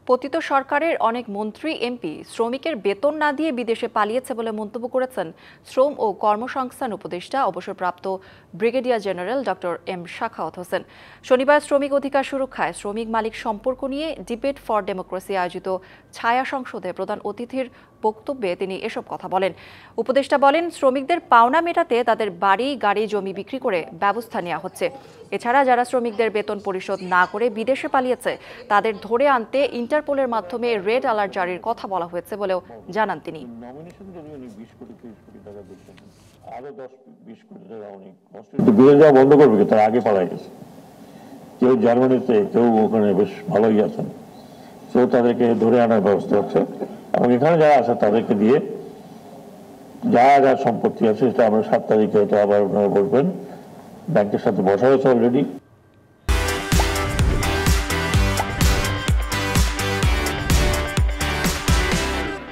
পতিত সরকারের অনেক মন্ত্রী এমপি শ্রমিকের বেতন না দিয়ে বিদেশে পালিয়েছে বলে মন্তব্য করেছেন শ্রম ও কর্মসংস্থান উপদেষ্টা অবসরপ্রাপ্ত brigadier general doctor M Sakhawat Hossain. শনিবার শ্রমিক অধিকার সুরক্ষায় শ্রমিক মালিক সম্পর্ক নিয়ে ডিবেট ফর ডেমোক্রেসি আয়োজিত ছায়া সংসদে প্রধান অতিথির বক্তব্যে তিনি এসব কথা বলেন। উপদেষ্টা বলেন, শ্রমিকদের পাওনা মেটাতে তাদের বাড়ি গাড়ি জমি বিক্রি করে ব্যবস্থা নেওয়া হচ্ছে। এছাড়া যারা শ্রমিকদের বেতন পরিশোধ না করে বিদেশে পালিয়েছে তাদের ধরে আনতে ইন্টারপোলের মাধ্যমে রেড অ্যালার্ট জারির কথা বলা হয়েছে বলেও জানান তিনি। বন্ধ করবে, তার আগে পালাই গেছে, কেউ জার্মানিতে, কেউ ওখানে বেশ ভালোই আছেন, তো তাদেরকে ধরে আনার ব্যবস্থা হচ্ছে এবং এখানে যারা আছে তাদেরকে দিয়ে যা যা সম্পত্তি আছে সেটা আমরা 7 তারিখে এটা আবার আপনারা বলবেন, ব্যাংকের সাথে বসা হয়েছে অলরেডি।